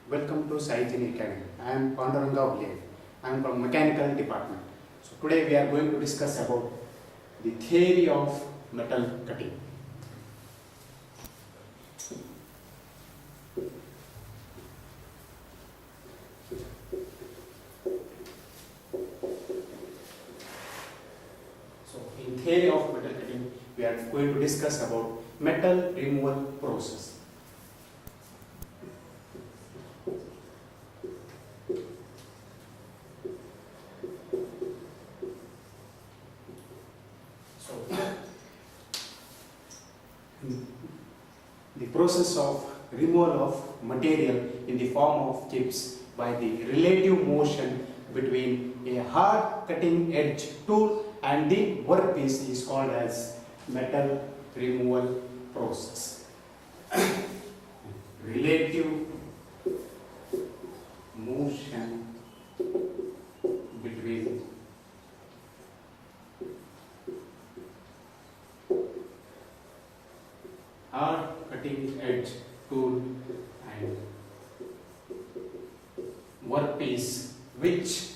Welcome to JAYANI Academy. I am Panduranga. I am from Mechanical Department. So today we are going to discuss about the theory of metal cutting. So in theory of metal cutting, we are going to discuss about metal removal process. The process of removal of material in the form of chips by the relative motion between a hard cutting edge tool and the workpiece is called as metal removal process. Relative motion between hard cutting edge tool and workpiece, which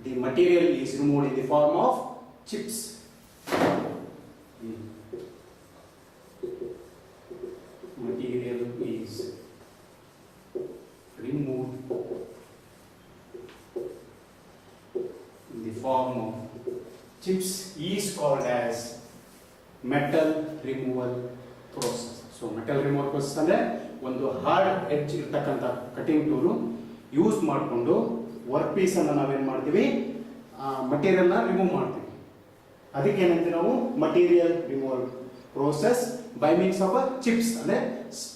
the material is removed in the form of chips. Material is removed in the form of chips is called as metal removal process. So metal removal process ಅಂದ್ರೆ ಒಂದು hard edge ಇರತಕ್ಕಂತ cutting tool use ಮಾಡಿಕೊಂಡು work piece ಅನ್ನು ನಾವೇನ್ ಮಾಡ್ತೀವಿ material ನ remove ಮಾಡ್ತೀವಿ. ಅದಕ್ಕೆ ಏನಂತೀವಿ ನಾವು material removal process by means of chips ಅಂದ್ರೆ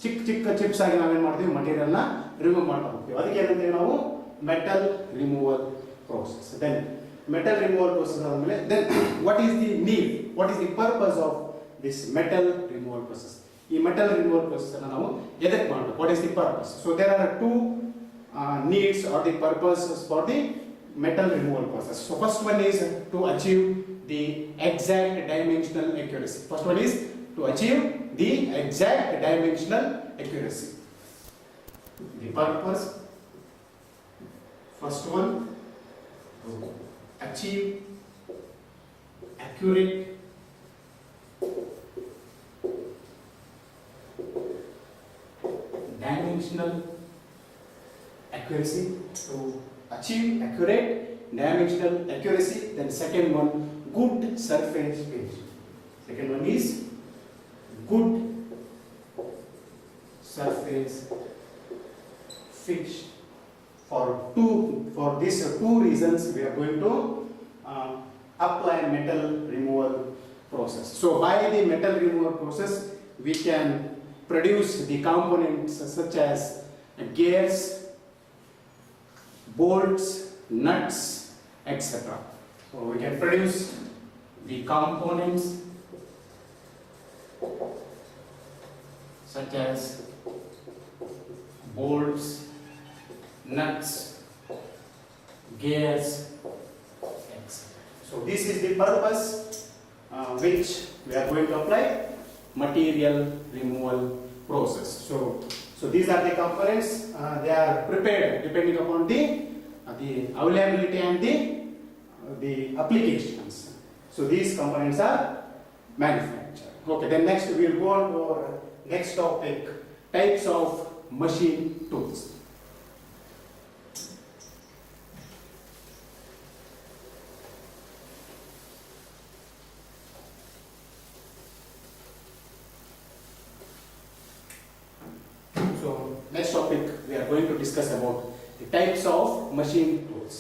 ಚಿಕ್ಕ ಚಿಕ್ಕ ಚಿಪ್ಸ್ ಆಗಿ ನಾವೇನ್ ಮಾಡ್ತೀವಿ ಮಟೀರಿಯಲ್ ನ ರಿಮೂವ್ ಮಾಡ್ತಾ ಹೋಗ್ತೀವಿ. ಅದಕ್ಕೆ ಏನಂತೀವಿ ನಾವು metal removal process. Then metal removal process ಆದ್ಮೇಲೆ then what is the need, what is the purpose of this metal removal process. ಈ metal removal process ಅನ್ನು ನಾವು ಎದಕ್ಕೆ ಮಾಡಬೇಕು? What is the purpose? So there are two needs or the purposes for the metal removal process. So first one is to achieve the exact dimensional accuracy. First one is to achieve the exact dimensional accuracy. The purpose, first one, to achieve accurate dimensional accuracy, to achieve accurate dimensional accuracy. Then second one, good surface finish. Second one is good surface finish. For these two reasons we are going to apply metal removal process. So by the metal removal process we can produce the components such as gears, bolts, nuts, etc. So we can produce the components such as bolts, nuts, gears, etc. So this is the purpose which we are going to apply material removal process. So these are the components. They are prepared depending upon the availability and the applications. So these components are manufactured. Okay. Then next we will go on to our next topic: types of machine tools. So next topic we are going to discuss about the types of machine tools.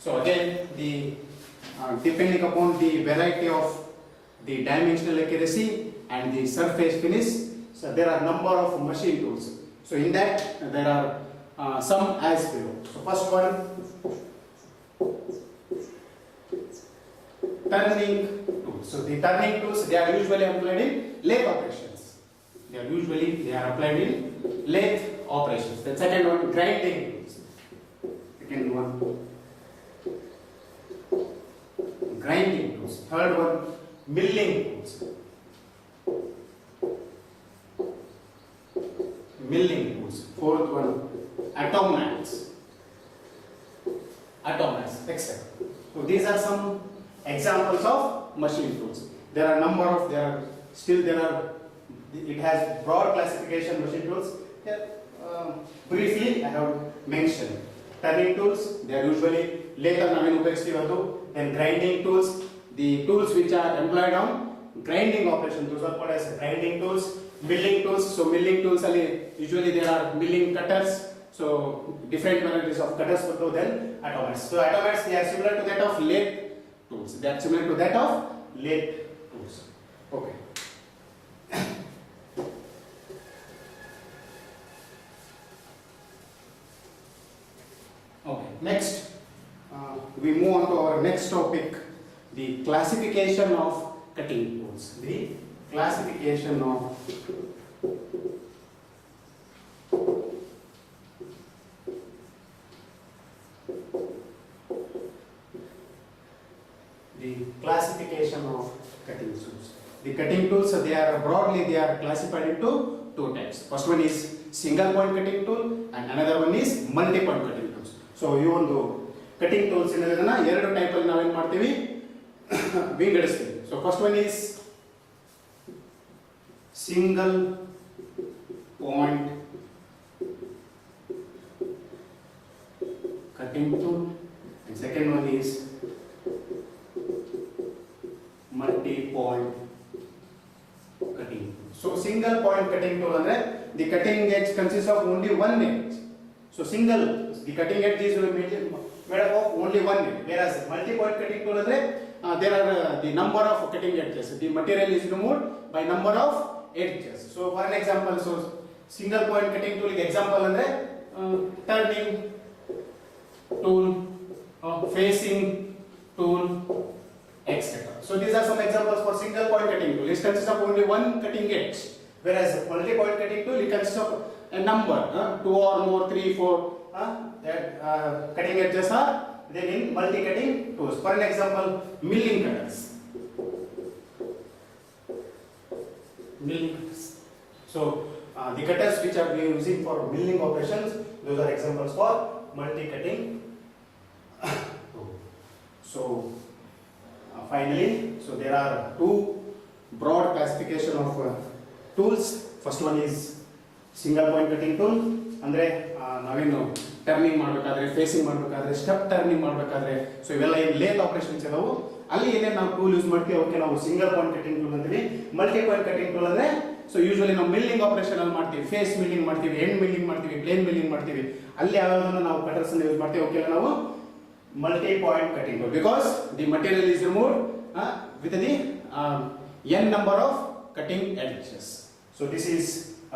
So again, depending upon the variety of the dimensional accuracy and the surface finish, so there are number of machine tools. So in that there are some as below. So first one, turning tools. So the turning tools, they are usually applied in lathe operations. They are applied in lathe operations. The second one, grinding tools. Second one, grinding tools. Third one, milling tools. Milling tools. Fourth one, automats, etc. So these are some examples of machine tools. There are it has broad classification machine tools. Here, briefly I have mentioned turning tools. They are usually later naveen upayogistivadu. Then grinding tools, the tools which are employed on grinding operation, those are called as grinding tools. Milling tools, so milling tools usually there are milling cutters, so different varieties of cutters will go. Then automats, so automats, they are similar to that of lathe tools. Okay. Okay, next we move on to our next topic, the classification of cutting tools. The classification of cutting tools. The cutting tools, they are classified into two types. First one is single point cutting tool and another one is multi point cutting tools. So ಈ ಒಂದು cutting tools ಏನದನ್ನ ಎರಡು type ಅಲ್ಲಿ ನಾವು ಏನು ಮಾಡ್ತೀವಿ ವಿಂಗಡಿಸ್ತೀವಿ. So first one is single point cutting tool and second one is multi point cutting. So single point cutting tool andre the cutting edge consists of only one edge. So the cutting edge is made up of only one edge, whereas multi point cutting tool andre there are the number of cutting edges. The material is removed by number of edges. So for an example, so single point cutting tool example andre turning tool, facing tool, etc. So these are some examples for single point cutting tool. It consists of only one cutting edge, whereas multi point cutting tool, it consists of a number, 2 or more, 3, 4 that cutting edges are then in multi cutting tools. For an example, milling cutters. So the cutters which are we using for milling operations, those are examples for multi cutting tool. So finally, so there are two broad classification of tools. First one is single point cutting tool. ಅಂದ್ರೆ ನಾವೇನು turning ಮಾಡಬೇಕಾದ್ರೆ, facing ಮಾಡಬೇಕಾದ್ರೆ, step turning ಮಾಡಬೇಕಾದ್ರೆ, so ಇವೆಲ್ಲ ಏನು lathe operations ಇದಾವು ಅಲ್ಲಿ ಏನೇನು ನಾವು ಟೂಲ್ ಯೂಸ್ ಮಾಡ್ತೀವಿ ಅವಕ್ಕೆ ನಾವು ಸಿಂಗಲ್ ಪಾಯಿಂಟ್ ಕಟಿಂಗ್ ಟೂಲ್ ಅಂತೀವಿ. ಮಲ್ಟಿ ಪಾಯಿಂಟ್ ಕಟಿಂಗ್ ಟೂಲ್ ಅಂದ್ರೆ ಸೊ ಯೂಶುವಲಿ ನಾವು ಮಿಲ್ಲಿಂಗ್ ಆಪರೇಷನ್ ಅಲ್ಲಿ ಮಾಡ್ತೀವಿ, ಫೇಸ್ ಮಿಲ್ಲಿಂಗ್ ಮಾಡ್ತೀವಿ, ಎಂಡ್ ಮಿಲ್ಲಿಂಗ್ ಮಾಡ್ತೀವಿ, ಪ್ಲೇನ್ ಮಿಲ್ಲಿಂಗ್ ಮಾಡ್ತೀವಿ, ಅಲ್ಲಿ ಯಾವ್ಯಾವುದನ್ನು ನಾವು ಕಟರ್ಸ್ ಅನ್ನು ಯೂಸ್ ಮಾಡ್ತೀವಿ ಅವಕ್ಕೆಲ್ಲ ನಾವು multi point cutting tool, because the material is removed with the n number of cutting edges. So this is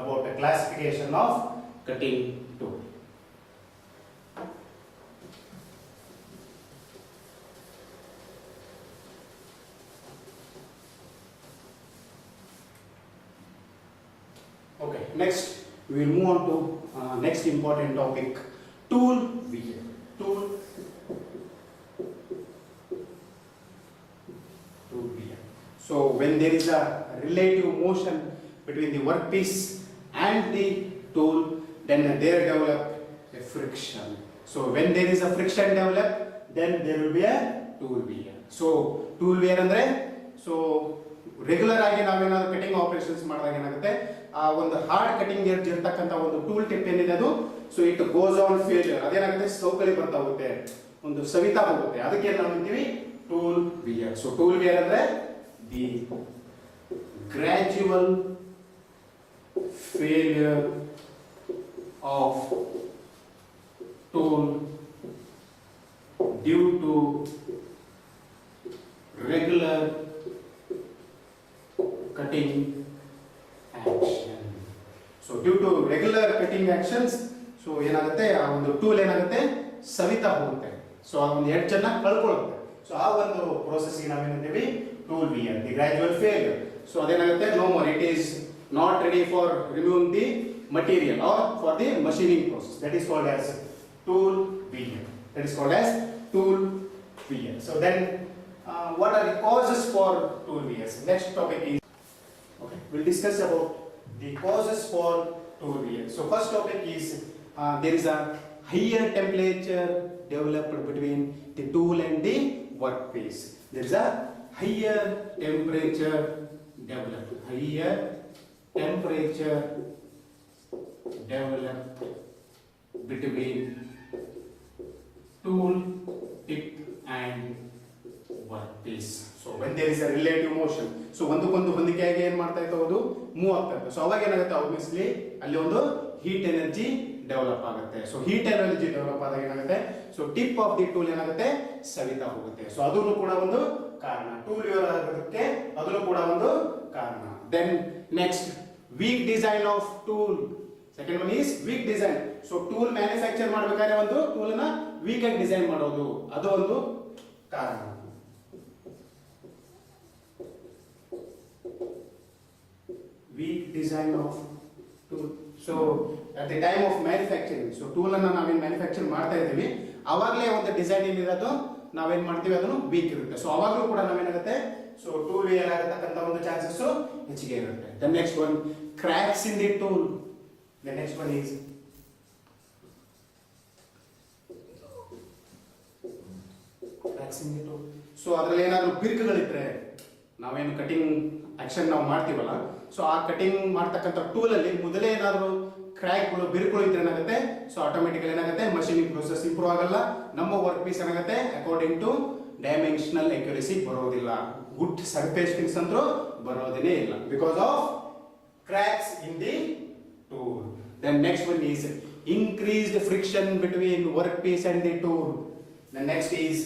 about the classification of cutting tool. Okay, next we will move on to next important topic, tool wear. Tool wear. So when there is a relative motion between the workpiece and the tool, then there develop a friction. So when there is a friction develop, then there will be a tool wear. So tool wear andre, so regular ಆಗಿ ನಾವೇನಾದ್ರು cutting operations ಮಾಡಿದಾಗ ಏನಾಗುತ್ತೆ, ಆ ಒಂದು hard cutting edge ಇರ್ತಕ್ಕಂಥ ಒಂದು tool tip ಏನಿದೆ ಅದು, so it goes on failure, ಅದೇನಾಗುತ್ತೆ ಸೌಕಳಿ ಬರ್ತಾ ಹೋಗುತ್ತೆ, ಒಂದು ಸವಿತಾ ಹೋಗುತ್ತೆ, ಅದಕ್ಕೆ ನಾವು ಅಂತೀವಿ tool wear. So tool wear ಅಂದ್ರೆ the gradual failure of tool due to regular cutting action. So due to regular cutting actions, so ಏನಾಗುತ್ತೆ ಆ ಒಂದು ಟೂಲ್ ಏನಾಗುತ್ತೆ ಸವಿತಾ ಹೋಗುತ್ತೆ, ಸೊ ಆ ಒಂದು ಎಡ್ಜ್ ಅನ್ನ ಕಳ್ಕೊಳ್ಳುತ್ತೆ. ಸೊ ಆ ಒಂದು ಪ್ರೋಸೆಸ್ ಗೆ ನಾವೇನಂತೀವಿ tool wear, the gradual failure. So ಅದೇನಾಗುತ್ತೆ no more, it is not ready for removing the material or for the machining process. That is called as tool wear. So then what are the causes for tool wears? Next topic is, okay, we'll discuss about the causes for tool wear. So first topic is there is a higher temperature developed between the tool and the workpiece. There is a higher temperature developed. Higher temperature developed between tool tip and workpiece. So when there is a relative motion, so ಒಂದಕ್ಕೊಂದು ಹೊಂದಿಕೆಯಾಗಿ ಏನು ಮಾಡ್ತಾ ಇತ್ತು, ಅದು move ಆಗ್ತಾ ಇತ್ತು. So ಅವಾಗ ಏನಾಗುತ್ತೆ, obviously ಅಲ್ಲಿ ಒಂದು ಹೀಟ್ ಎನರ್ಜಿ ಡೆವಲಪ್ ಆಗುತ್ತೆ. ಸೊ ಹೀಟ್ ಎನರ್ಜಿ ಡೆವಲಪ್ ಆದಾಗ ಏನಾಗುತ್ತೆ, so tip of the tool ಏನಾಗುತ್ತೆ, ಸವಿತಾ ಹೋಗುತ್ತೆ. ಸೊ ಅದನ್ನು ಕೂಡ ಒಂದು ಕಾರಣ, ಟೂಲ್ ವೇರ್ ಆಗೋದಕ್ಕೆ ಅದನ್ನು ಕೂಡ ಒಂದು ಕಾರಣ. Then next, weak design of tool. Second one is weak design. So tool manufacture ಮಾಡಬೇಕಾದ್ರೆ ಒಂದು ಟೂಲ್ ನ ವೀಕ್ ಆಗಿ ಡಿಸೈನ್ ಮಾಡೋದು, ಅದು ಒಂದು ಕಾರಣ. Weak design of tool. So at the time of manufacturing, so tool ಅನ್ನು ನಾವೇನು ಮ್ಯಾನುಫ್ಯಾಕ್ಚರ್ ಮಾಡ್ತಾ ಇದ್ದೀವಿ, ಅವಾಗಲೇ ಒಂದು ಡಿಸೈನ್ ಏನಿರೋದು ನಾವೇನ್ ಮಾಡ್ತೀವಿ, ಅದನ್ನು ವೀಕ್ ಇರುತ್ತೆ. ಸೊ ಅವಾಗಲೂ ಕೂಡ ನಾವೇನಾಗುತ್ತೆ, ಸೊ ಟೂಲ್ ವೇರ್ ಆಗತಕ್ಕಂತ ಒಂದು ಚಾನ್ಸಸ್ ಹೆಚ್ಚಿಗೆ ಇರುತ್ತೆ. The next one, cracks in the tool. The next one is cracks in the tool. So ಅದರಲ್ಲಿ ಏನಾದರೂ ಬಿರುಕುಗಳಿದ್ರೆ, ನಾವೇನು ಕಟಿಂಗ್ ಆಕ್ಷನ್ ನಾವು ಮಾಡ್ತೀವಲ್ಲ, ಸೊ ಆ ಕಟಿಂಗ್ ಮಾಡ್ತಕ್ಕಂಥ ಟೂಲ್ ಅಲ್ಲಿ ಮೊದಲೇ ಏನಾದರೂ ಕ್ರ್ಯಾಕ್ಗಳು, ಬಿರುಕುಗಳು ಇದ್ರೆ ಏನಾಗುತ್ತೆ, ಸೊ ಆಟೋಮೆಟಿಕಲಿ ಏನಾಗುತ್ತೆ, ಮಷೀನಿಂಗ್ ಪ್ರೋಸೆಸ್ ಇಂಪ್ರೂವ್ ಆಗಲ್ಲ. ನಮ್ಮ ವರ್ಕ್ ಪೀಸ್ ಏನಾಗುತ್ತೆ, ಅಕಾರ್ಡಿಂಗ್ ಟು ಡೈಮೆನ್ಷನಲ್ ಅಕ್ಯುರಸಿ ಬರೋದಿಲ್ಲ. ಗುಡ್ ಸರ್ಫೇಸ್ ಫಿನಿಶ್ ಅಂತೂ ಬರೋದೇ ಇಲ್ಲ, because of cracks in the tool. Then next one is increased friction between work piece and the tool. Then next is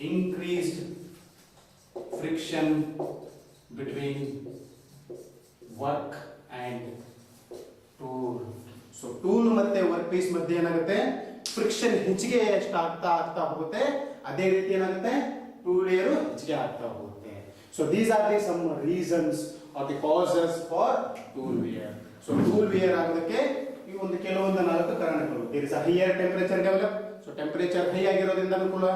increased friction between work and tool. So tool ಮತ್ತೆ work piece ಮಧ್ಯೆ ಏನಾಗುತ್ತೆ, friction ಹೆಚ್ಚಿಗೆ ಎಷ್ಟು ಆಗ್ತಾ ಹೋಗುತ್ತೆ, ಅದೇ ರೀತಿ ಏನಾಗುತ್ತೆ, ಟೂಲ್ ವೇರ್ ಹೆಚ್ಚಿಗೆ ಆಗ್ತಾ ಹೋಗುತ್ತೆ. So these are the some reasons or the causes for tool wear. So tool wear ಆಗೋದಕ್ಕೆ ಈ ಒಂದು ಕೆಲವೊಂದು 4 ಕಾರಣಗಳು. There is a higher temperature develop. So temperature high ಆಗಿರೋದ್ರಿಂದ ಕೂಡ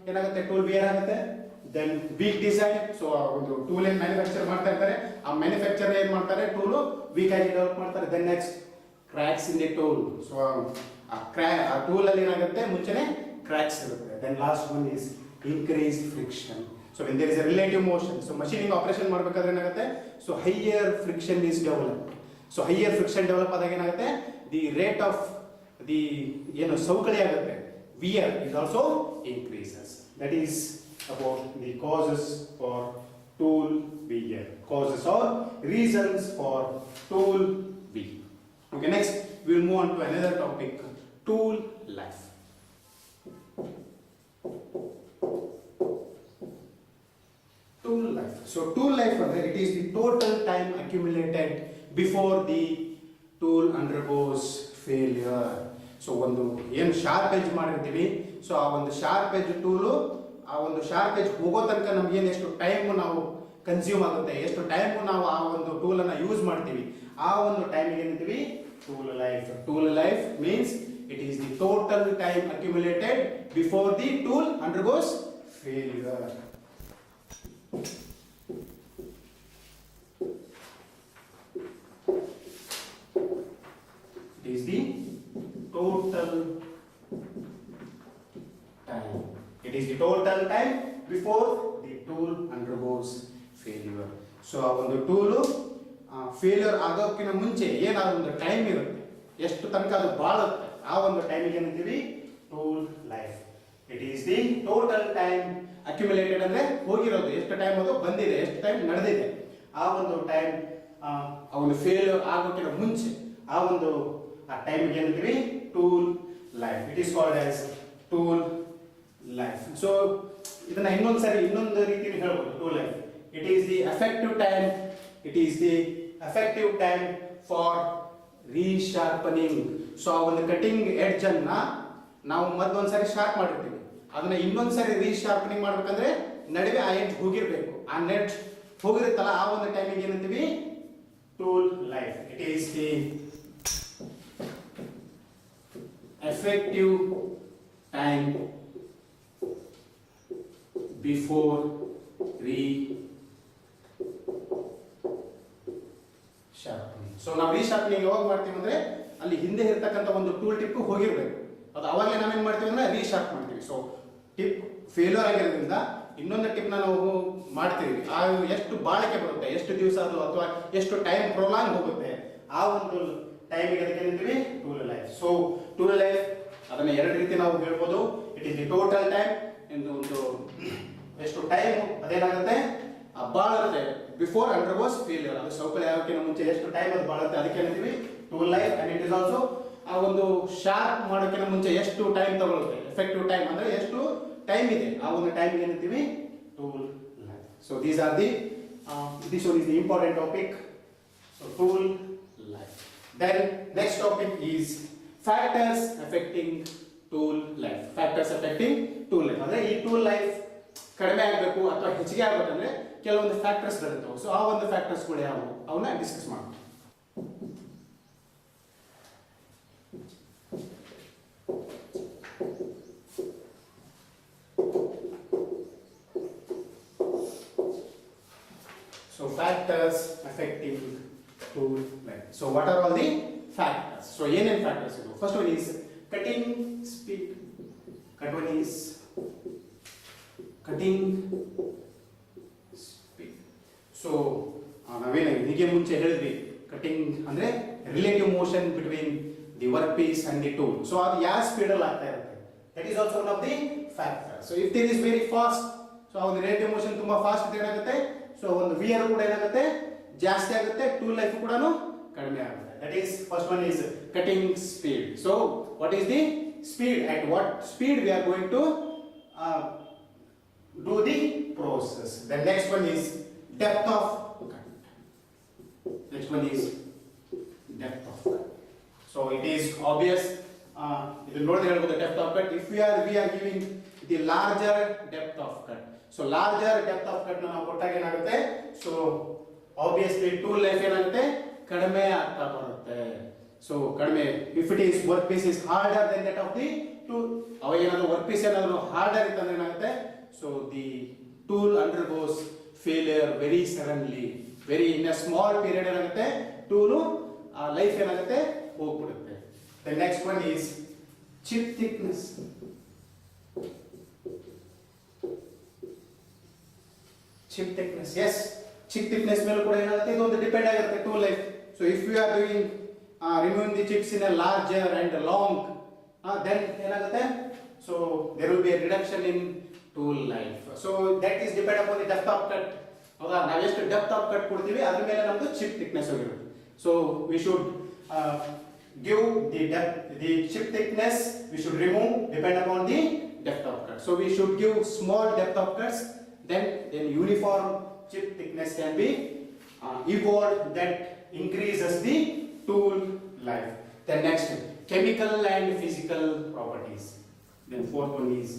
ಏನಾಗುತ್ತೆ, ಟೂಲ್ ವೇರ್ ಆಗುತ್ತೆ. Then weak design. ಸೊ ಒಂದು ಟೂಲ್ ಏನ್ ಮ್ಯಾನುಫ್ಯಾಕ್ಚರ್ ಮಾಡ್ತಾ ಇರ್ತಾರೆ, ಆ ಮ್ಯಾನುಫ್ಯಾಕ್ಚರ್ ಏನ್ ಮಾಡ್ತಾರೆ, ಟೂಲ್ ವೀಕ್ ಆಗಿ ಡೆವಲಪ್ ಮಾಡ್ತಾರೆ. Then next, cracks in the tool. So ಆ ಟೂಲ್ ಅಲ್ಲಿ ಏನಾಗುತ್ತೆ, ಮುಂಚೆನೆ ಕ್ರ್ಯಾಕ್ಸ್ ಇರುತ್ತೆ. Then last one is increased friction. So when there is a relative motion, so machining operation ಮಾಡಬೇಕಾದ್ರೆ ಏನಾಗುತ್ತೆ, so higher friction is develop. So higher friction develop ಆದಾಗ ಏನಾಗುತ್ತೆ, the rate of the ಏನು ಸವಕಳಿ ಆಗುತ್ತೆ, wear is also increases. That is about the causes for tool wear. Causes or reasons for tool wear. Okay, next we will move on to another topic, tool life. Tool life. So tool life, it is the total time accumulated before the tool undergoes failure. So ಒಂದು ಏನು sharp ಎಜ್ ಮಾಡಿರ್ತೀವಿ, so ಆ ಒಂದು sharp ಎಜ್ tool, ಆ ಒಂದು sharp ಎಜ್ ಹೋಗೋ ತನಕ ನಮ್ಗೇನು ಎಷ್ಟು ಟೈಮ್ ನಾವು ಕನ್ಸ್ಯೂಮ್ ಆಗುತ್ತೆ, ಎಷ್ಟು ಟೈಮ್ ನಾವು ಆ ಒಂದು ಟೂಲನ್ನು ಯೂಸ್ ಮಾಡ್ತೀವಿ, ಆ ಒಂದು ಟೈಮಿಗೆ ಏನಂತೀವಿ, tool life. Tool life means it is the total time accumulated before the tool undergoes failure. It is the total time. It is the total time before the tool undergoes failure. So ಆ ಒಂದು tool failure ಆಗೋಕ್ಕಿಂತ ಮುಂಚೆ ಏನಾದ್ರು ಒಂದು time ಇರುತ್ತೆ, ಎಷ್ಟು ತನಕ ಅದು ಬಾಳುತ್ತೆ, ಆ ಒಂದು ಟೈಮಿಗೆ ಏನಂತೀವಿ, tool life. It is the total time accumulated ಅಂದ್ರೆ ಹೋಗಿರೋದು, ಎಷ್ಟು ಟೈಮ್ ಅದು ಬಂದಿದೆ, ಎಷ್ಟು ಟೈಮ್ ನಡೆದಿದೆ, ಆ ಒಂದು ಟೈಮ್ ಆ ಒಂದು ಫೇಲ್ಯೂರ್ ಆಗೋಕ್ಕಿಂತ ಮುಂಚೆ ಆ ಒಂದು ಟೈಮಿಗೆ ಏನಂತೀವಿ, tool life. It is called as tool life. So ಇದನ್ನ ಇನ್ನೊಂದು ರೀತಿಯಲ್ಲಿ ಹೇಳ್ಬೋದು, tool life. It is the effective time. It is the effective time for resharpening. So ಆ ಒಂದು ಕಟಿಂಗ್ ಎಡ್ಜ್ ಅನ್ನ ನಾವು ಮೊದಲೊಂದ್ಸರಿ ಶಾರ್ಪ್ ಮಾಡಿರ್ತೀವಿ, ಅದನ್ನ ಇನ್ನೊಂದ್ಸರಿ ರೀಶಾರ್ಪನಿಂಗ್ ಮಾಡ್ಬೇಕಂದ್ರೆ ನಡುವೆ ಆ ಎಡ್ಜ್ ಹೋಗಿರ್ಬೇಕು. ಆ ನೆಟ್ ಹೋಗಿರುತ್ತಲ್ಲ, ಆ ಒಂದು ಟೈಮಿಗೆ ಏನಂತೀವಿ, tool life. It is the effective time before resharpening. So ನಾವು ರೀಶಾರ್ಪನಿಂಗ್ ಯಾವಾಗ ಮಾಡ್ತೀವಿ ಅಂದ್ರೆ ಅಲ್ಲಿ ಹಿಂದೆ ಇರತಕ್ಕಂಥ ಒಂದು ಟೂಲ್ ಟಿಪ್ ಹೋಗಿರ್ಬೇಕು, ಅದು ಅವಾಗಲೇ ನಾವೇನ್ ಮಾಡ್ತೀವಿ ಅಂದ್ರೆ ರೀಶಾರ್ಪ್ ಮಾಡ್ತೀವಿ. ಸೊ ಟಿಪ್ ಫೇಲ್ಯೂರ್ ಆಗಿರೋದ್ರಿಂದ ಇನ್ನೊಂದು ಟಿಪ್ ನಾವು ಮಾಡ್ತೀವಿ, ಆ ಎಷ್ಟು ಬಾಳಿಕೆ ಬರುತ್ತೆ, ಎಷ್ಟು ದಿವಸ ಅದು ಅಥವಾ ಎಷ್ಟು ಟೈಮ್ ಪ್ರೊಲಾಂಗ್ ಹೋಗುತ್ತೆ, ಆ ಒಂದು ಟೈಮಿಗೆ ಅದಕ್ಕೆ ಏನಂತೀವಿ tool life. So tool life ಅದನ್ನ ಎರಡು ರೀತಿ ನಾವು ಹೇಳ್ಬೋದು. It is the total time ಎಂದು ಒಂದು ಎಷ್ಟು ಟೈಮ್ ಅದೇನಾಗುತ್ತೆ ಬಾಳುತ್ತೆ ಬಿಫೋರ್ ಅಂಡರ್ಗೋಸ್ ಫೇಲ್ಯೂರ್, ಅದು ಸೌಕರ್ಯ ಆಗೋಕ್ಕಿಂತ ಮುಂಚೆ ಎಷ್ಟು ಟೈಮ್ ಅದು ಬಾಳುತ್ತೆ ಅದಕ್ಕೆ ಏನಂತೀವಿ tool life. And it is also ಆ ಒಂದು ಶಾರ್ಪ್ ಮಾಡೋಕ್ಕಿಂತ ಮುಂಚೆ ಎಷ್ಟು ಟೈಮ್ ತಗೊಳುತ್ತೆ, ಎಫೆಕ್ಟಿವ್ ಟೈಮ್ ಅಂದ್ರೆ ಎಷ್ಟು ಟೈಮ್ ಇದೆ, ಆ ಒಂದು ಟೈಮ್ ಏನಂತೀವಿ tool life. So these are the this one is the important topic. So tool life. Then next topic is factors affecting tool life. Factors affecting tool life ಅಂದ್ರೆ ಈ tool life ಕಡಿಮೆ ಆಗಬೇಕು ಅಥವಾ ಹೆಚ್ಚಿಗೆ ಆಗಬೇಕಂದ್ರೆ ಕೆಲವೊಂದು ಫ್ಯಾಕ್ಟರ್ಸ್ ಬರುತ್ತವೆ. ಸೊ ಆ ಒಂದು ಫ್ಯಾಕ್ಟರ್ಸ್ಗಳು ಯಾವುವು ಅವನ್ನ ಡಿಸ್ಕಸ್ ಮಾಡೋಣ. So factors affecting tool life. So what are all the factors? So ಏನೇನು ಫ್ಯಾಕ್ಟರ್ಸ್ ಇದು? First one is cutting speed. Cutting speed. So ನಾವೇನು ಹೀಗೆ ಮುಂಚೆ ಹೇಳಿದ್ವಿ, ಕಟಿಂಗ್ ಅಂದ್ರೆ relative motion between the work piece and the tool. So ಅದು ಯಾವ speed ಅಲ್ಲಿ ಆಗ್ತಾ ಇರುತ್ತೆ, that is also one of the factor. So if there is very fast, so ಆ ಒಂದು ರಿಲೇಟಿವ್ ಮೋಷನ್ ತುಂಬಾ ಫಾಸ್ಟ್ ಇದ್ರೆ ಏನಾಗುತ್ತೆ, ಸೊ ಒಂದು ವಿಯರ್ ಕೂಡ ಏನಾಗುತ್ತೆ ಜಾಸ್ತಿ ಆಗುತ್ತೆ, ಟೂಲ್ ಲೈಫ್ ಕೂಡ ಕಡಿಮೆ ಆಗುತ್ತೆ. That is first one is cutting speed. So what is the speed, at what speed we are going to do the process. The next one is depth of cut. Next one is depth of cut. So it is obvious, you know the depth of cut. If we are giving the larger depth of cut, so larger depth of cut ನಾವು ಕೊಟ್ಟಾಗ ಏನಾಗುತ್ತೆ, so obviously tool life ಏನಾಗುತ್ತೆ ಕಡಿಮೆ ಆಗ್ತಾ ಬರುತ್ತೆ. So ಕಡಿಮೆ, if it is work piece is harder then that of the tool, ಅವಾಗ ಏನಾದ್ರು ವರ್ಕ್ ಪೀಸ್ ಏನಾದ್ರು ಹಾರ್ಡರ್ ಇತ್ತಂದ್ರೆ ಏನಾಗುತ್ತೆ, so the tool undergoes failure very suddenly, very in a small period ಏನಾಗುತ್ತೆ ಟೂಲು ಲೈಫ್ ಏನಾಗುತ್ತೆ ಹೋಗ್ಬಿಡುತ್ತೆ. The next one is chip thickness. Chip thickness, yes, chip thickness ಮೇಲೆ ಕೂಡ ಏನಾಗುತ್ತೆ ಇದೊಂದು ಡಿಪೆಂಡ್ ಆಗಿರುತ್ತೆ tool life. So if you are doing removing the chips in a larger and long, then ಏನಾಗುತ್ತೆ, so there will be a reduction in tool life. So that is depend upon the depth of cut. ಹೌದಾ, ನಾವು ಎಷ್ಟು depth off cut ಕೊಡ್ತೀವಿ ಅದ್ರ ಮೇಲೆ ನಮ್ದು chip thickness ಹೋಗಿರುತ್ತೆ. So we should give the chip thickness, we should remove depend upon the depth of cut. So we should give small depth of cuts, then uniform chip thickness can be evolved, that increases the tool life. Then next, chemical and physical properties. Then fourth one is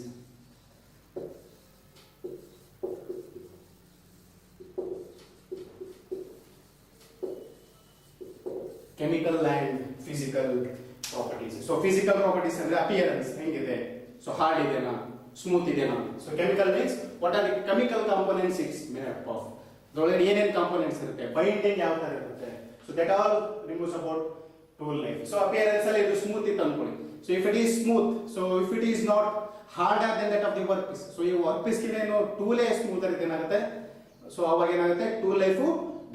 chemical and physical properties. So physical properties ಅಂದ್ರೆ appearance ಹೆಂಗಿದೆ, so hard ಇದೆನಾ, smooth ಇದೆನಾ. So chemical means what are the chemical components it's made up of. ಅದರೊಳಗೆ ಏನೇನು components ಇರುತ್ತೆ, binding ಯಾವ ತರ ಇರುತ್ತೆ, so that all removes about tool life. So appearance ಅಲ್ಲಿ ಇದು ಸ್ಮೂತ್ ಇತ್ತು ಅನ್ಕೊಳ್ಳಿ. So if it is smooth, so if it is not harder than that of the workpiece, so ಈ ವರ್ಕ್ಪೀಸ್ ಗಿಂತ ಏನು ಟೂಲೇ ಸ್ಮೂತ್ ಇರುತ್ತೆ ಏನಾಗುತ್ತೆ, ಸೊ ಅವಾಗ ಏನಾಗುತ್ತೆ ಟೂಲ್ ಲೈಫು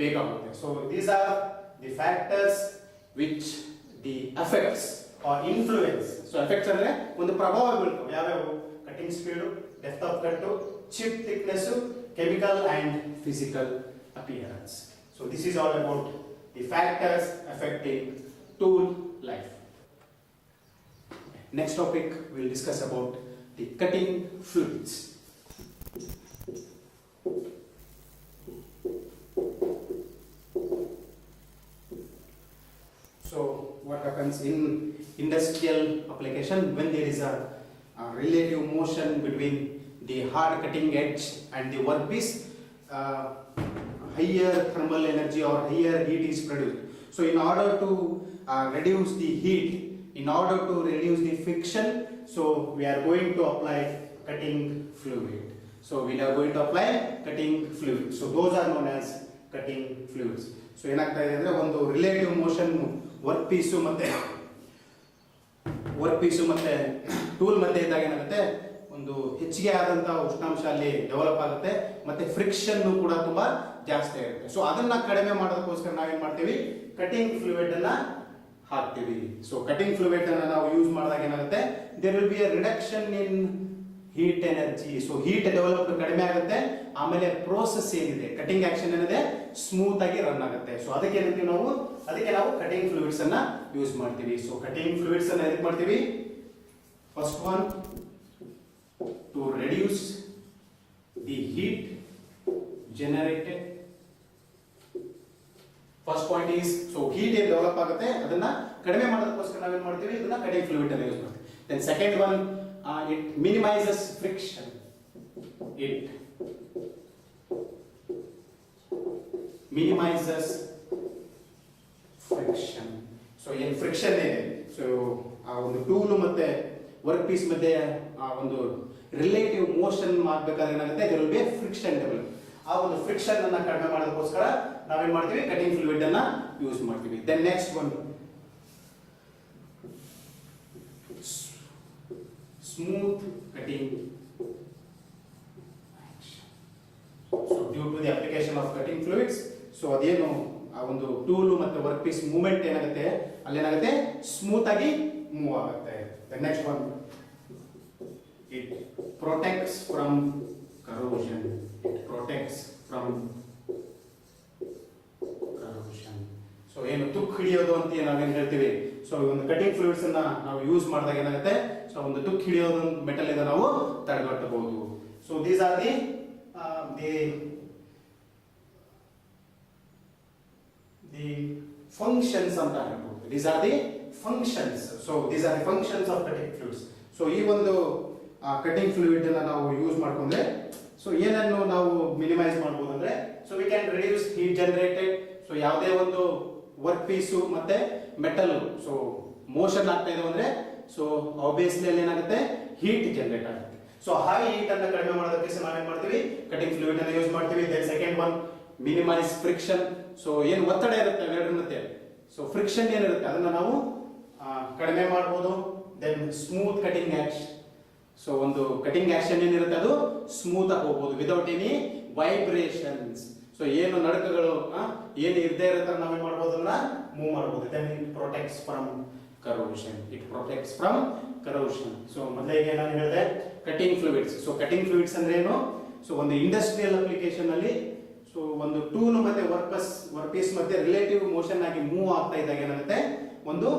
ಬೇಕಾಗುತ್ತೆ. So these are the factors which the affects or influence. So effects ಅಂದ್ರೆ ಒಂದು ಪ್ರಭಾವ ಬೀಳ್ತವೆ, ಯಾವ್ಯಾವು, cutting speed, depth off cut, chip thickness, chemical and physical appearance. So this is all about the factors affecting tool life. Next topic we will discuss about the cutting fluids. So what happens in industrial application when there is a relative motion between the hard cutting edge and the workpiece, higher thermal energy or higher heat is produced. So in order to reduce the heat in order to reduce the friction, so we are going to apply cutting fluid. So we are going to apply cutting fluid. So those are known as cutting fluids. So ಏನಾಗ್ತಾ ಇದೆ ಅಂದ್ರೆ ಒಂದು relative motion work piece ಮತ್ತೆ tool ಮಧ್ಯೆ ಇದ್ದಾಗ ಏನಾಗುತ್ತೆ, ಒಂದು ಹೆಚ್ಚಿಗೆ ಆದಂತಹ ಉಷ್ಣಾಂಶ ಅಲ್ಲಿ ಡೆವಲಪ್ ಆಗುತ್ತೆ, ಮತ್ತೆ ಫ್ರಿಕ್ಷನ್ ಕೂಡ ತುಂಬಾ ಜಾಸ್ತಿ ಆಗುತ್ತೆ. ಸೊ ಅದನ್ನ ಕಡಿಮೆ ಮಾಡೋದಕ್ಕೋಸ್ಕರ ನಾವೇನ್ ಮಾಡ್ತೀವಿ, ಕಟಿಂಗ್ ಫ್ಲೂಯಿಡ್ ಅನ್ನ ಹಾಕ್ತೀವಿ. ಸೊ ಕಟಿಂಗ್ ಫ್ಲೂಯಿಡ್ ಅನ್ನ ನಾವು ಯೂಸ್ ಮಾಡಿದಾಗ ಏನಾಗುತ್ತೆ, there will be a reduction in heat energy. So heat develop ಕಡಿಮೆ ಆಗುತ್ತೆ, ಆಮೇಲೆ ಪ್ರೋಸೆಸ್ ಏನಿದೆ ಕಟಿಂಗ್ ಆಕ್ಷನ್ ಏನಿದೆ ಸ್ಮೂತ್ ಆಗಿ ರನ್ ಆಗುತ್ತೆ. ಸೊ ಅದಕ್ಕೆ ಏನಂತೀವಿ ನಾವು, ಅದಕ್ಕೆ ನಾವು ಕಟಿಂಗ್ ಫ್ಲೂಯಿಡ್ಸ್ ಅನ್ನ ಯೂಸ್ ಮಾಡ್ತೀವಿ. ಸೊ ಕಟಿಂಗ್ ಫ್ಲೂಯಿಡ್ಸ್ ಅನ್ನ ಎದಕ್ಕೆ ಮಾಡ್ತೀವಿ, first one to reduce the heat generated. First point is, so heat ಏನು ಡೆವಲಪ್ ಆಗುತ್ತೆ ಅದನ್ನ ಕಡಿಮೆ ಮಾಡೋದಕ್ಕೋಸ್ಕರ ನಾವೇನ್ ಮಾಡ್ತೀವಿ, ಇದನ್ನ ಕಟಿಂಗ್ ಫ್ಲೂಯಿಡ್ ಅನ್ನು ಯೂಸ್ ಮಾಡ್ತೀವಿ. Then second one, it minimizes friction. It minimizes friction. So ಏನು ಫ್ರಿಕ್ಷನ್ ಇದೆ, ಸೊ ಆ ಒಂದು ಟೂಲ್ ಮತ್ತೆ ವರ್ಕ್ ಪೀಸ್ ಮಧ್ಯೆ ಆ ಒಂದು ರಿಲೇಟಿವ್ ಮೋಷನ್ ಮಾಡಬೇಕಾದ್ರೆ ಏನಾಗುತ್ತೆ, there will be friction develop. ಆ ಒಂದು ಫ್ರಿಕ್ಷನ್ ಅನ್ನ ಕಡಿಮೆ ಮಾಡೋದಕ್ಕೋಸ್ಕರ ನಾವೇನ್ ಮಾಡ್ತೀವಿ, ಕಟಿಂಗ್ ಫ್ಲೂಯಿಡ್ ಅನ್ನ ಯೂಸ್ ಮಾಡ್ತೀವಿ. Then next one, smooth cutting. So due to the application of cutting fluids, so ಅದೇನು ಆ ಒಂದು ಟೂಲ್ ಮತ್ತೆ ವರ್ಕ್ ಪೀಸ್ ಮೂವ್ಮೆಂಟ್ ಏನಾಗುತ್ತೆ, ಅಲ್ಲೇನಾಗುತ್ತೆ ಸ್ಮೂತ್ ಆಗಿ ಮೂವ್ ಆಗುತ್ತೆ. ದೆನ್ ನೆಕ್ಸ್ಟ್ ಒನ್, it protects from corrosion. It protects from corrosion. So ಏನು ತುಕ್ಕು ಹಿಡಿಯೋದು ಅಂತ ನಾವೇನು ಹೇಳ್ತೀವಿ, ಸೊ ಒಂದು ಕಟಿಂಗ್ ಫ್ಲೂಯಿಡ್ಸ್ ಅನ್ನ ನಾವು ಯೂಸ್ ಮಾಡಿದಾಗ ಏನಾಗುತ್ತೆ, ಸೊ ಒಂದು ತುಕ್ಕು ಹಿಡಿಯೋದು ಮೆಟಲ್ ಇಂದ ನಾವು ತಡೆಗಟ್ಟಬಹುದು. So these are the functions ಅಂತ ಹೇಳ್ಬೋದು. These are the functions. So these are the functions of cutting fluids. So ಈ ಒಂದು ಕಟಿಂಗ್ ಫ್ಲೂಯಿಡ್ ಅನ್ನ ನಾವು ಯೂಸ್ ಮಾಡ್ಕೊಂಡ್ರೆ, ಸೊ ಏನನ್ನು ನಾವು ಮಿನಿಮೈಸ್ ಮಾಡಬಹುದು ಅಂದ್ರೆ, so we can reduce heat generated. So ಯಾವುದೇ ಒಂದು ವರ್ಕ್ ಪೀಸು ಮತ್ತೆ ಮೆಟಲ್ ಸೊ ಮೋಷನ್ ಆಗ್ತಾ ಇದೆ ಅಂದ್ರೆ, ಸೊ ಆಬ್ವಿಯಸ್ಲಿ ಅಲ್ಲಿ ಏನಾಗುತ್ತೆ, ಹೀಟ್ ಜನರೇಟ್ ಆಗುತ್ತೆ. ಸೊ ಹೈ ಹೀಟ್ ಅನ್ನ ಕಡಿಮೆ ಮಾಡೋದಕ್ಕೆ ನಾವೇನ್ ಮಾಡ್ತೀವಿ, ಕಟಿಂಗ್ ಫ್ಲೂಯಿಡ್ ಅನ್ನ ಯೂಸ್ ಮಾಡ್ತೀವಿ. Then second one, minimise friction. So ಏನು ಒತ್ತಡ ಇರುತ್ತೆ ಎರಡರ ಮಧ್ಯೆ, ಸೊ ಫ್ರಿಕ್ಷನ್ ಏನಿರುತ್ತೆ ಅದನ್ನ ನಾವು ಕಡಿಮೆ ಮಾಡಬಹುದು. Then smooth cutting action. So ಒಂದು ಕಟಿಂಗ್ ಆಕ್ಷನ್ ಏನಿರುತ್ತೆ ಅದು ಸ್ಮೂತ್ ಆಗಿ ಹೋಗ್ಬೋದು ವಿದೌಟ್ ಎನಿ ವೈಬ್ರೇಷನ್ಸ್. ಸೊ ಏನು ನಡಕಗಳು ಏನು ಇರದೇ ಇರುತ್ತೆ ನಾವೇನ್ ಮಾಡ್ಬೋದು, ಅದನ್ನ ಮೂವ್ ಮಾಡಬಹುದು. Then it protects from corrosion. It protects from corrosion. So ಮೊದಲಿಗೆ ನಾನು ಹೇಳಿದೆ cutting fluids. So cutting fluids ಅಂದ್ರೆ ಏನು, ಸೊ ಒಂದು ಇಂಡಸ್ಟ್ರಿಯಲ್ ಅಪ್ಲಿಕೇಶನ್ ಅಲ್ಲಿ ಸೊ ಒಂದು ಟೂಲ್ ಮತ್ತೆ ವರ್ಕ್ ಪೀಸ್ ಮತ್ತೆ ರಿಲೇಟಿವ್ ಮೋಷನ್ ಆಗಿ ಮೂವ್ ಆಗ್ತಾ ಇದ್ದಾಗ ಏನಾಗುತ್ತೆ, ಒಂದು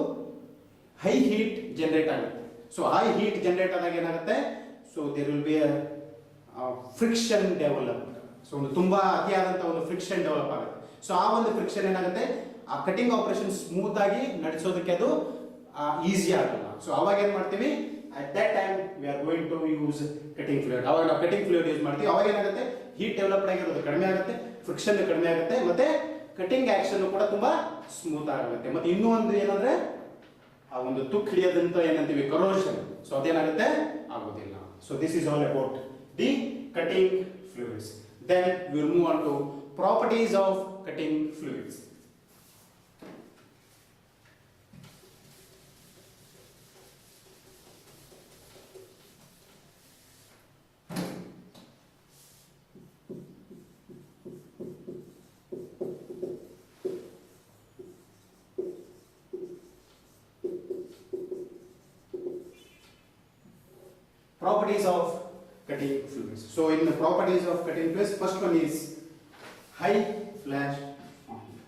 ಹೈ ಹೀಟ್ ಜನರೇಟ್ ಆಗುತ್ತೆ. ಸೊ ಹೈ ಹೀಟ್ ಜನರೇಟ್ ಆದಾಗ ಏನಾಗುತ್ತೆ, so there will be friction develop. So ಒಂದು ತುಂಬಾ ಅತಿಯಾದಂತಹ ಒಂದು ಫ್ರಿಕ್ಷನ್ ಡೆವಲಪ್ ಆಗುತ್ತೆ. ಸೊ ಆ ಒಂದು ಫ್ರಿಕ್ಷನ್ ಏನಾಗುತ್ತೆ, ಆ ಕಟಿಂಗ್ ಆಪರೇಷನ್ ಸ್ಮೂತ್ ಆಗಿ ನಡೆಸೋದಕ್ಕೆ ಅದು ಈಸಿ ಆಗಲ್ಲ. ಸೊ ಅವಾಗ ಏನ್ ಮಾಡ್ತೀವಿ, at that time we are going to use cutting fluid. ಅವಾಗ ನಾವು ಕಟಿಂಗ್ ಫ್ಲೂಯಿಡ್ ಯೂಸ್ ಮಾಡ್ತೀವಿ. ಅವಾಗ ಏನಾಗುತ್ತೆ, ಹೀಟ್ ಡೆವಲಪ್ ಆಗಿರೋದು ಕಡಿಮೆ ಆಗುತ್ತೆ, ಫ್ರಿಕ್ಷನ್ ಕಡಿಮೆ ಆಗುತ್ತೆ, ಮತ್ತೆ ಕಟಿಂಗ್ ಆಕ್ಷನ್ ಕೂಡ ತುಂಬಾ ಸ್ಮೂತ್ ಆಗುತ್ತೆ. ಮತ್ತೆ ಇನ್ನೂ ಒಂದು ಏನಂದ್ರೆ, ಆ ಒಂದು ತುಕ್ಕು ಹಿಡಿಯೋದಂತ ಏನಂತೀವಿ ಕರೋಷನ್, ಸೊ ಅದೇನಾಗುತ್ತೆ ಆಗೋದಿಲ್ಲ. So this is all about the cutting fluids. Then we will move on to properties of cutting fluids. Properties of cutting fluids. So in the properties of cutting fluids, first one is high flash point.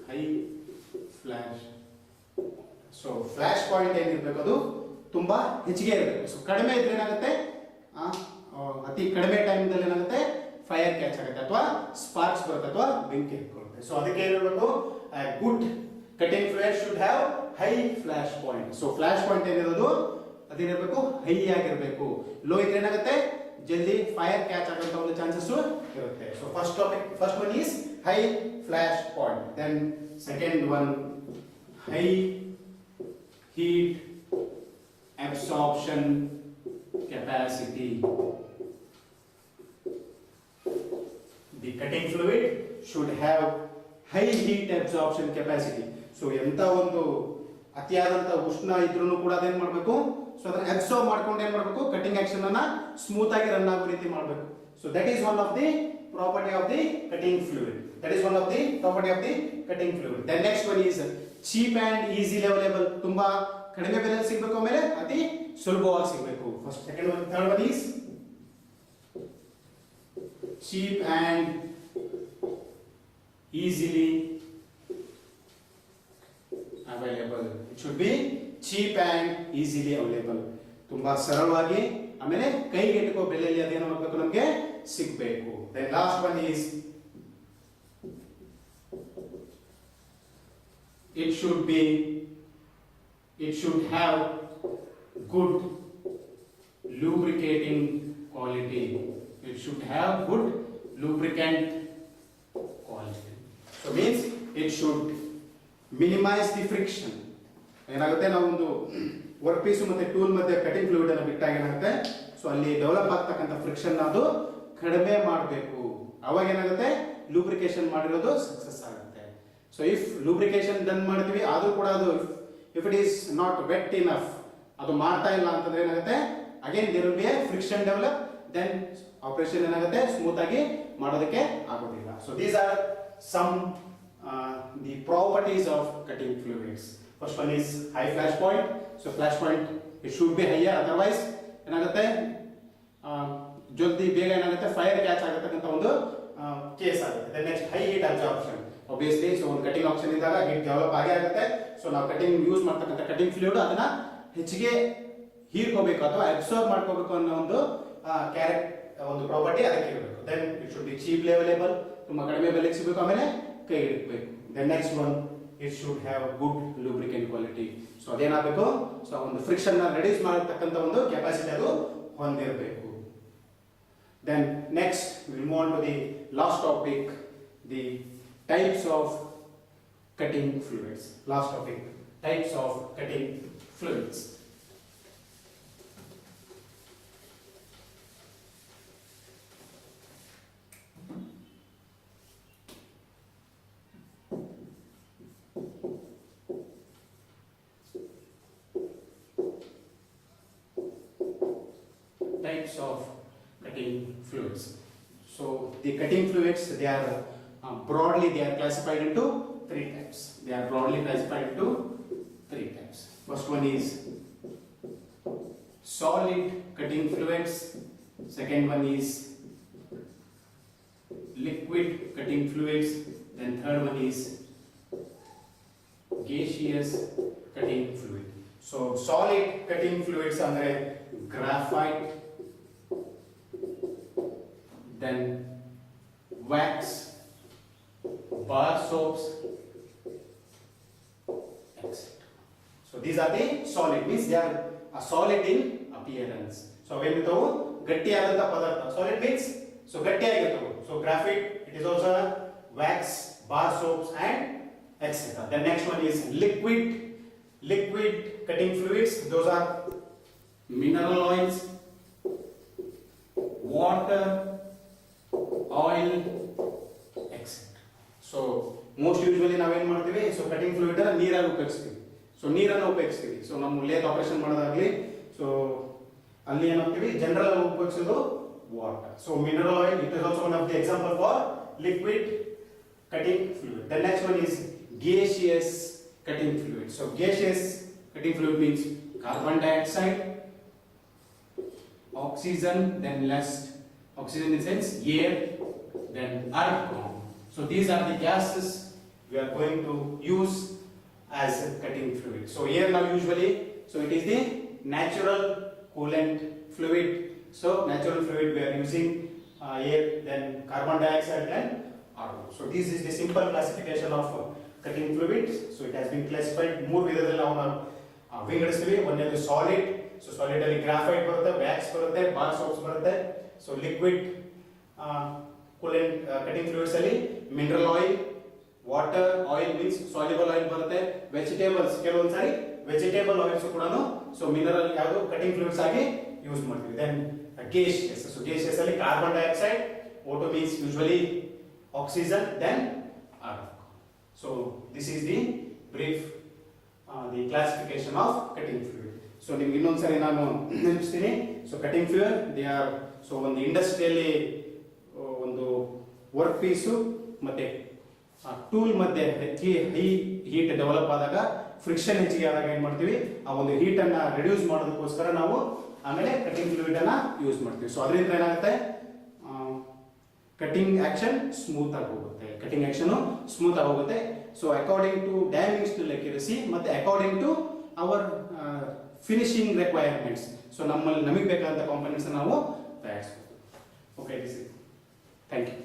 High flash. So flash point ಏನಿರಬೇಕು, ತುಂಬಾ ಹೆಚ್ಚಿಗೆ ಇರಬೇಕು. So ಕಡಿಮೆ ಇದ್ರೆ ಏನಾಗುತ್ತೆ, ಅತಿ ಕಡಿಮೆ ಟೈಮ್ದಲ್ಲಿ ಏನಾಗುತ್ತೆ, ಫೈರ್ ಕ್ಯಾಚ್ ಆಗುತ್ತೆ ಅಥವಾ ಸ್ಪಾರ್ಕ್ಸ್ ಬರುತ್ತೆ ಅಥವಾ ಬೆಂಕಿ ಹತ್ಕೊಳ್ಳುತ್ತೆ. ಸೊ ಅದಕ್ಕೆ ಏನಿರಬೇಕು, good cutting fluid should have high flash point. So flash point ಏನಿರೋದು ಅದೇನಿರಬೇಕು, ಹೈ ಆಗಿರಬೇಕು. ಲೋ ಇದ್ರೆ ಏನಾಗುತ್ತೆ, ಜಲ್ದಿ ಫೈರ್ ಕ್ಯಾಚ್ ಆಗುವಂತ ಒಂದು ಚಾನ್ಸಸ್ ಇರುತ್ತೆ. So first one is high flash point. Then second one, high heat absorption capacity. The cutting fluid should have high heat absorption capacity. So ಎಂತ ಒಂದು ಅತಿಯಾದಂತ ಉಷ್ಣ ಇದ್ರೂ ಕೂಡ ಅದೇನ್ ಮಾಡಬೇಕು, ಸೊ ಅದನ್ನ ಅಬ್ಸಾರ್ಬ್ ಮಾಡ್ಕೊಂಡು ಏನ್ ಮಾಡಬೇಕು, ಕಟಿಂಗ್ ಆಕ್ಷನ್ ಅನ್ನ ಸ್ಮೂತ್ ಆಗಿ ರನ್ ಆಗೋ ರೀತಿ ಮಾಡಬೇಕು. So that is one of the property of the cutting fluid. That is one of the property of the cutting fluid. Then next one is cheap and easily available. ತುಂಬಾ ಕಡಿಮೆ ಬೆಲೆಯಲ್ಲಿ ಸಿಗಬೇಕು, ಆಮೇಲೆ ಅತಿ ಸುಲಭವಾಗಿ ಸಿಗಬೇಕು. First second one, third one is cheap and easily available. It should be cheap and easily available. ತುಂಬಾ ಸರಳವಾಗಿ ಆಮೇಲೆ ಕೈಗೆ ಎಟುಕೋ ಬೆಲೆಯಲ್ಲಿ ಅದೇನು ಆಗಬೇಕು, ನಮಗೆ ಸಿಗಬೇಕು. Then last one is it should have good lubricating quality. It should have good lubricant quality. So means it should minimize the friction. ಏನಾಗುತ್ತೆ, ನಾವು ಒಂದು ವರ್ಕ್ ಪೀಸ್ ಮತ್ತೆ ಟೂಲ್ ಮತ್ತೆ ಕಟಿಂಗ್ ಫ್ಲೂಯಿಡ್ ಅನ್ನು ಬಿಟ್ಟಾಗ ಏನಾಗುತ್ತೆ, ಸೊ ಅಲ್ಲಿ ಡೆವಲಪ್ ಆಗ್ತಕ್ಕಂಥ ಫ್ರಿಕ್ಷನ್ ಅದು ಕಡಿಮೆ ಮಾಡಬೇಕು. ಅವಾಗ ಏನಾಗುತ್ತೆ, ಲೂಬ್ರಿಕೇಶನ್ ಮಾಡಿರೋದು ಸಕ್ಸಸ್ ಆಗುತ್ತೆ. ಸೊ ಇಫ್ ಲೂಬ್ರಿಕೇಶನ್ ಡನ್ ಮಾಡ್ತೀವಿ ಆದ್ರೂ ಕೂಡ ಅದು if it is not wet enough, ಅದು ಮಾಡ್ತಾ ಇಲ್ಲ ಅಂತಂದ್ರೆ ಏನಾಗುತ್ತೆ, again there will be a friction develop. Then operation ಏನಾಗುತ್ತೆ, ಸ್ಮೂತ್ ಆಗಿ ಮಾಡೋದಕ್ಕೆ ಆಗೋದಿಲ್ಲ. So these are some the properties of cutting fluids. First one is high flash point. So flash point it should be higher, otherwise ಏನಾಗುತ್ತೆ, ಜಲ್ದಿ ಬೇಗ ಏನಾಗುತ್ತೆ, fire catch ಆಗತಕ್ಕಂಥ ಒಂದು case ಆಗುತ್ತೆ. Then next high heat absorption. Obviously so ಒಂದು cutting option ಇದ್ದಾಗ heat develop ಆಗೇ ಆಗುತ್ತೆ. ಸೊ ನಾವು ಕಟಿಂಗ್ ಯೂಸ್ ಮಾಡ್ತಕ್ಕಂಥ ಕಟಿಂಗ್ ಫ್ಲೂಯಿಡ್ ಅದನ್ನ ಹೆಚ್ಚಿಗೆ ಹೀರ್ಕೋಬೇಕು ಅಥವಾ ಅಬ್ಸಾರ್ಬ್ ಮಾಡ್ಕೋಬೇಕು ಅನ್ನೋ ಒಂದು ಒಂದು ಪ್ರಾಪರ್ಟಿ ಅದಕ್ಕೆ ಇರಬೇಕು. Then it should be cheaply available, ತುಂಬಾ ಕಡಿಮೆ ಬೆಲೆಗೆ ಸಿಗಬೇಕು, ಆಮೇಲೆ ಕೈ ಹಿಡಿಬೇಕು. Then next one, it should have good lubricant quality. So ಅದೇನಾಗಬೇಕು, ಸೊ ಒಂದು ಫ್ರಿಕ್ಷನ್ ನ ರೆಡ್ಯೂಸ್ ಮಾಡತಕ್ಕಂಥ ಒಂದು ಕೆಪಾಸಿಟಿ ಅದು ಹೊಂದಿರಬೇಕು. Then next will move on to the last topic, the types of cutting fluids. Last topic, types of cutting fluids. Types of cutting fluids. So the cutting fluids, they are broadly they are classified into three types. They are broadly classified into three types. First one is solid cutting fluids. Second one is liquid cutting fluids. Then third one is gaseous cutting fluid. So solid cutting fluids andre graphite, then wax, bar soaps, etc. So these are the solid, means they are a solid in appearance. So when we talk ಗಟ್ಟಿಯಾದಂತ ಪದಾರ್ಥ, solid means so ಗಟ್ಟಿಯಾಗಿರ್ತವೆ. So graphite, it is also wax, bar soaps and etc. The next one is liquid cutting fluids. Those are mineral oils, water, oil, etc. So most usually ನಾವೇನ್ ಮಾಡ್ತೀವಿ, so cutting fluid ಅನ್ನ ನೀರಾಗಿ ಉಪಯೋಗಿಸ್ತೀವಿ. So ನೀರನ್ನು ಉಪಯೋಗಿಸ್ತೀವಿ. So ನಮ್ಮ lathe operation ಮಾಡೋದಾಗ್ಲಿ, so ಅಲ್ಲಿ ಏನಾಗ್ತೀವಿ, ಜನರಲ್ ಉಪಯೋಗಿಸೋದು water. So mineral oil, it is also one of the example for liquid cutting fluid. The next one is gaseous cutting fluid. So gaseous cutting fluid means carbon dioxide, oxygen, then less oxygen in the sense air, then argon. So these are the gases we are going to use as a cutting fluid. So here now usually, so it is the natural coolant fluid. So natural fluid we are using air, then carbon dioxide, then argon. So this is the simple classification of cutting fluid. So it has been classified ಮೂರು ವಿಧದಲ್ಲಿ ನಾವು ವಿಂಗಡಿಸ್ತೀವಿ. ಒಂದನೇದು solid. So solid ಅಲ್ಲಿ graphite ಬರುತ್ತೆ, wax ಬರುತ್ತೆ, bar soaps ಬರುತ್ತೆ. So liquid coolant cutting fluids ಅಲ್ಲಿ mineral oil, water, oil means soluble oil ಬರುತ್ತೆ, ವೆಜಿಟೇಬಲ್ಸ್ ಕೆಲವೊಂದ್ಸಾರಿ ವೆಜಿಟೇಬಲ್ ಆಯಿಲ್ಸ್ ಕೂಡ ಸೊ ಮಿನರಲ್ ಯಾವುದು ಕಟಿಂಗ್ ಫ್ಲೂಯಿಡ್ಸ್ ಆಗಿ ಯೂಸ್ ಮಾಡ್ತೀವಿ. ದೆನ್ gaseous, so gaseous ಅಲ್ಲಿ carbon dioxide, O2 means usually oxygen, then argon. So this is the brief the classification of cutting fluid. So ನಿಮ್ಗೆ ಇನ್ನೊಂದ್ಸರಿ ನಾನು ನೆನಪಿಸ್ತೀನಿ. So cutting fluid they are so ಒಂದು ಇಂಡಸ್ಟ್ರಿಯಲ್ಲಿ ಒಂದು ವರ್ಕ್ ಪೀಸು ಮತ್ತೆ tool ಮಧ್ಯೆ ಹೈ ಹೀಟ್ ಡೆವಲಪ್ ಆದಾಗ ಫ್ರಿಕ್ಷನ್ ಹೆಚ್ಚಿಗೆ ಆದಾಗ ಏನ್ ಮಾಡ್ತೀವಿ, ಆ ಒಂದು ಹೀಟ್ ಅನ್ನ ರಿಡ್ಯೂಸ್ ಮಾಡೋದಕ್ಕೋಸ್ಕರ ನಾವು ಆಮೇಲೆ ಕಟಿಂಗ್ ಫ್ಲೂಯಿಡ್ ಅನ್ನ ಯೂಸ್ ಮಾಡ್ತೀವಿ. ಸೊ ಅದರಿಂದ ಏನಾಗುತ್ತೆ, ಕಟಿಂಗ್ ಆಕ್ಷನ್ ಸ್ಮೂತ್ ಆಗಿ ಹೋಗುತ್ತೆ, ಕಟಿಂಗ್ ಆಕ್ಷನ್ ಸ್ಮೂತ್ ಆಗಿ ಹೋಗುತ್ತೆ. So according to dimensional accuracy ಮತ್ತೆ according to our finishing requirements. So ನಮಗೆ ಬೇಕಾದಂತ ಕಾಂಪೋನೆಂಟ್ಸ್ ನಾವು ತಯಾರಿಸಬಹುದು. Okay, this is thank you.